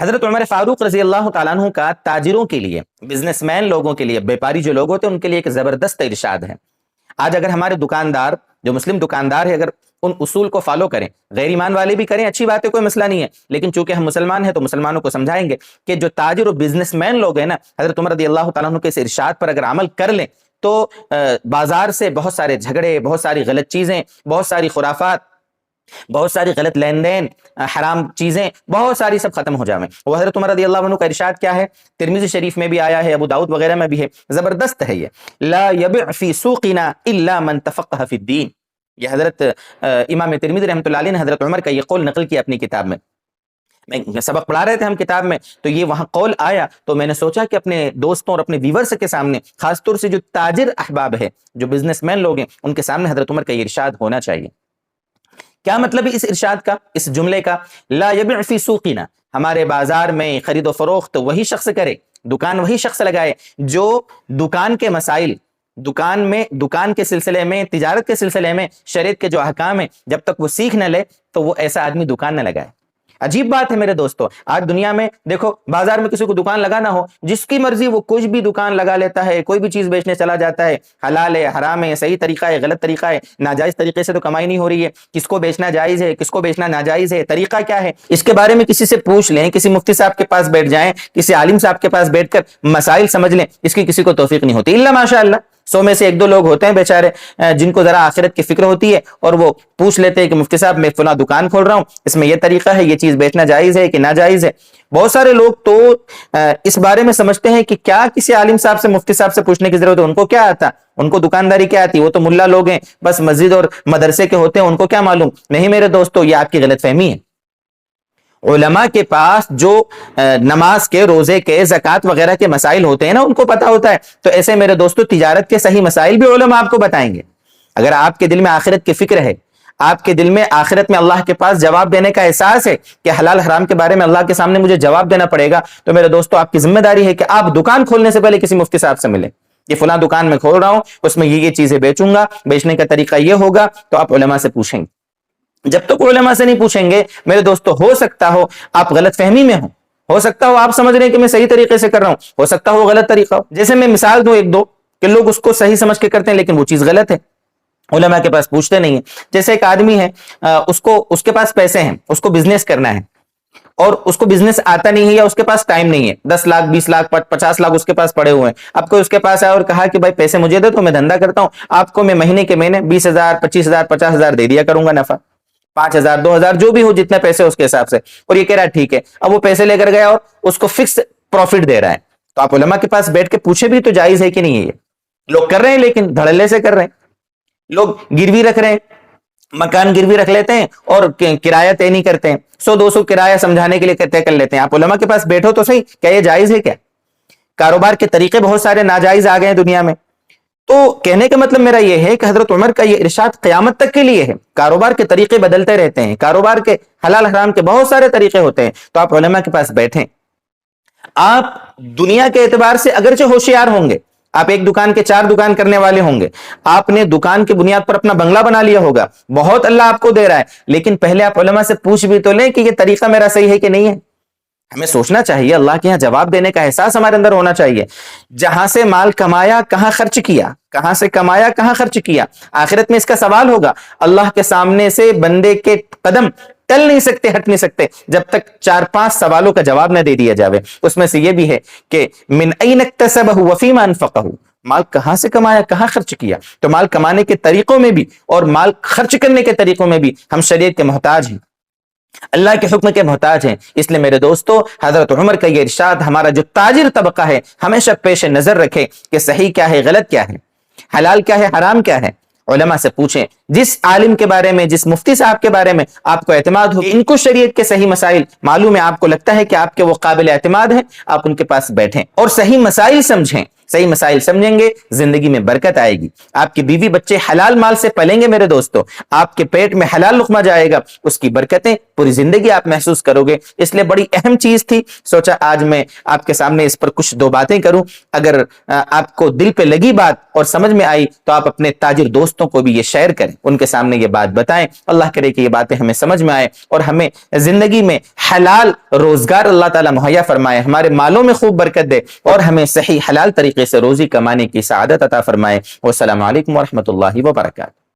حضرت عمر فاروق رضی اللہ تعالیٰ عنہ کا تاجروں کے لیے، بزنس مین لوگوں کے لیے، بیپاری جو لوگ ہوتے ہیں ان کے لیے ایک زبردست ارشاد ہے۔ آج اگر ہمارے دکاندار، جو مسلم دکاندار ہے، اگر ان اصول کو فالو کریں، غیر ایمان والے بھی کریں، اچھی بات ہے، کوئی مسئلہ نہیں ہے، لیکن چونکہ ہم مسلمان ہیں تو مسلمانوں کو سمجھائیں گے کہ جو تاجر و بزنس مین لوگ ہیں نا، حضرت عمر رضی اللہ تعالیٰ عنہ کے اس ارشاد پر اگر عمل کر لیں تو بازار سے بہت سارے جھگڑے، بہت ساری غلط چیزیں، بہت ساری خرافات، بہت ساری غلط لین دین، حرام چیزیں، بہت ساری سب ختم ہو جائیں۔ وہ حضرت عمر رضی اللہ عنہ کا ارشاد کیا ہے؟ ترمذی شریف میں بھی آیا ہے، ابو داؤد وغیرہ میں بھی ہے، زبردست ہے یہ۔ لا یبع فی سوقنا الا من تفقہ فی الدین، یہ حضرت امام ترمذی رحمۃ اللہ علیہ نے حضرت عمر کا یہ قول نقل کیا اپنی کتاب میں۔ سبق پڑھا رہے تھے ہم کتاب میں، تو یہ وہاں قول آیا تو میں نے سوچا کہ اپنے دوستوں اور اپنے ویورز کے سامنے، خاص طور سے جو تاجر احباب ہے، جو بزنس مین لوگ ہیں، ان کے سامنے حضرت عمر کا یہ ارشاد ہونا چاہیے۔ کیا مطلب ہے اس ارشاد کا، اس جملے کا؟ لا یبع فی سوقنا، ہمارے بازار میں خرید و فروخت وہی شخص کرے، دکان وہی شخص لگائے جو دکان کے مسائل، دکان کے سلسلے میں، تجارت کے سلسلے میں شریعت کے جو احکام ہیں، جب تک وہ سیکھ نہ لے تو وہ ایسا آدمی دکان نہ لگائے۔ عجیب بات ہے میرے دوستو، آج دنیا میں دیکھو، بازار میں کسی کو دکان لگانا ہو، جس کی مرضی وہ کچھ بھی دکان لگا لیتا ہے، کوئی بھی چیز بیچنے چلا جاتا ہے، حلال ہے، حرام ہے، صحیح طریقہ ہے، غلط طریقہ ہے، ناجائز طریقے سے تو کمائی نہیں ہو رہی ہے، کس کو بیچنا جائز ہے، کس کو بیچنا ناجائز ہے، طریقہ کیا ہے، اس کے بارے میں کسی سے پوچھ لیں، کسی مفتی صاحب کے پاس بیٹھ جائیں، کسی عالم صاحب کے پاس بیٹھ کر مسائل سمجھ لیں، اس کی کسی کو توفیق نہیں ہوتی، الا ماشاء اللہ۔ 100 میں سے 1-2 لوگ ہوتے ہیں بیچارے جن کو ذرا آخرت کی فکر ہوتی ہے، اور وہ پوچھ لیتے ہیں کہ مفتی صاحب میں فلاں دکان کھول رہا ہوں، اس میں یہ طریقہ ہے، یہ چیز بیچنا جائز ہے کہ ناجائز ہے۔ بہت سارے لوگ تو اس بارے میں سمجھتے ہیں کہ کیا کسی عالم صاحب سے، مفتی صاحب سے پوچھنے کی ضرورت ہے، ان کو کیا آتا، ان کو دکانداری کیا آتی، وہ تو ملا لوگ ہیں، بس مسجد اور مدرسے کے ہوتے ہیں، ان کو کیا معلوم۔ نہیں میرے دوستو، یہ آپ کی غلط فہمی ہے۔ علماء کے پاس جو نماز کے، روزے کے، زکوٰۃ وغیرہ کے مسائل ہوتے ہیں نا، ان کو پتا ہوتا ہے، تو ایسے میرے دوستو تجارت کے صحیح مسائل بھی علماء آپ کو بتائیں گے۔ اگر آپ کے دل میں آخرت کی فکر ہے، آپ کے دل میں آخرت میں اللہ کے پاس جواب دینے کا احساس ہے کہ حلال حرام کے بارے میں اللہ کے سامنے مجھے جواب دینا پڑے گا، تو میرے دوستو آپ کی ذمہ داری ہے کہ آپ دکان کھولنے سے پہلے کسی مفتی صاحب سے ملیں، یہ فلاں دکان میں کھول رہا ہوں، اس میں یہ چیزیں بیچوں گا، بیچنے کا طریقہ یہ ہوگا، تو آپ علماء سے پوچھیں گے۔ جب تک علماء سے نہیں پوچھیں گے میرے دوستو، ہو سکتا ہو آپ غلط فہمی میں ہو سکتا ہو آپ سمجھ رہے ہیں کہ میں صحیح طریقے سے کر رہا ہوں، ہو سکتا ہو غلط طریقہ ہو۔ جیسے میں مثال دوں 1-2 کہ لوگ اس کو صحیح سمجھ کے کرتے ہیں لیکن وہ چیز غلط ہے، علماء کے پاس پوچھتے نہیں ہیں۔ جیسے ایک آدمی ہے، اس کے پاس پیسے ہیں، اس کو بزنس کرنا ہے، اور اس کو بزنس آتا نہیں ہے یا اس کے پاس ٹائم نہیں ہے، 10 لاکھ 20 لاکھ 50 لاکھ اس کے پاس پڑے ہوئے ہیں۔ اب کوئی اس کے پاس آیا اور کہا کہ بھائی پیسے مجھے دے تو میں دھندا کرتا ہوں، آپ کو میں مہینے کے مہینے 20,000 25,000 50,000 دے دیا کروں گا نفع، 5,000 2,000 جو بھی ہو، جتنے پیسے اس کے حساب سے، اور یہ کہہ رہا ہے ٹھیک ہے۔ اب وہ پیسے لے کر گیا اور اس کو فکس پروفٹ دے رہا ہے، تو آپ علماء کے پاس بیٹھ کے پوچھے بھی تو جائز ہے کہ نہیں ہے؟ یہ لوگ کر رہے ہیں لیکن دھڑلے سے کر رہے ہیں، لوگ گروی رکھ رہے ہیں، مکان گروی رکھ لیتے ہیں اور کرایہ طے نہیں کرتے ہیں، 100-200 کرایہ سمجھانے کے لیے طے کر لیتے ہیں۔ آپ علماء کے پاس بیٹھو تو صحیح، کیا یہ جائز ہے؟ کیا کاروبار کے طریقے بہت سارے ناجائز آ گئے ہیں دنیا میں۔ تو کہنے کا مطلب میرا یہ ہے کہ حضرت عمر کا یہ ارشاد قیامت تک کے لیے ہے۔ کاروبار کے طریقے بدلتے رہتے ہیں، کاروبار کے حلال حرام کے بہت سارے طریقے ہوتے ہیں، تو آپ علماء کے پاس بیٹھیں۔ آپ دنیا کے اعتبار سے اگرچہ ہوشیار ہوں گے، آپ ایک دکان کے 4 دکان کرنے والے ہوں گے، آپ نے دکان کی بنیاد پر اپنا بنگلہ بنا لیا ہوگا، بہت اللہ آپ کو دے رہا ہے، لیکن پہلے آپ علماء سے پوچھ بھی تو لیں کہ یہ طریقہ میرا صحیح ہے کہ نہیں ہے۔ ہمیں سوچنا چاہیے، اللہ کے یہاں جواب دینے کا احساس ہمارے اندر ہونا چاہیے۔ جہاں سے مال کمایا کہاں خرچ کیا، کہاں سے کمایا کہاں خرچ کیا، آخرت میں اس کا سوال ہوگا۔ اللہ کے سامنے سے بندے کے قدم ٹل نہیں سکتے، ہٹ نہیں سکتے، جب تک 4-5 سوالوں کا جواب نہ دے دیا جاوے۔ اس میں سے یہ بھی ہے کہ من این اکتسبہ وفیما انفقہ، مال کہاں سے کمایا کہاں خرچ کیا۔ تو مال کمانے کے طریقوں میں بھی اور مال خرچ کرنے کے طریقوں میں بھی ہم شریعت کے محتاج ہیں، اللہ کے حکم کے محتاج ہیں۔ اس لیے میرے دوستو، حضرت عمر کا یہ ارشاد ہمارا جو تاجر طبقہ ہے ہمیشہ پیش نظر رکھے کہ صحیح کیا ہے، غلط کیا ہے، حلال کیا ہے، حرام کیا ہے۔ علماء سے پوچھیں، جس عالم کے بارے میں، جس مفتی صاحب کے بارے میں آپ کو اعتماد ہو، ان کو شریعت کے صحیح مسائل معلوم ہے، آپ کو لگتا ہے کہ آپ کے وہ قابل اعتماد ہیں، آپ ان کے پاس بیٹھیں اور صحیح مسائل سمجھیں، صحیح مسائل سمجھیں گے, زندگی میں برکت آئے گی. آپ کی بیوی بچے حلال مال سے پلیں گے میرے دوستو, آپ کے پیٹ میں حلال لقمہ جائے گا, اس کی برکتیں پوری زندگی آپ محسوس کرو گے. اس لیے بڑی اہم چیز تھی, سوچا آج میں آپ کے سامنے اس پر کچھ دو باتیں کروں. اگر آپ کو دل پہ لگی بات اور سمجھ میں آئی تو آپ اپنے تاجر دوستوں کو بھی یہ شیئر کریں, ان کے سامنے یہ بات بتائیں. اللہ کرے کہ یہ باتیں ہمیں سمجھ میں آئے اور ہمیں زندگی میں حلال روزگار اللہ تعالی مہیا فرمائے, ہمارے مالوں میں خوب برکت دے اور ہمیں صحیح حلال طریقے سے روزی کمانے کی سعادت عطا فرمائے. والسلام علیکم ورحمۃ اللہ وبرکاتہ.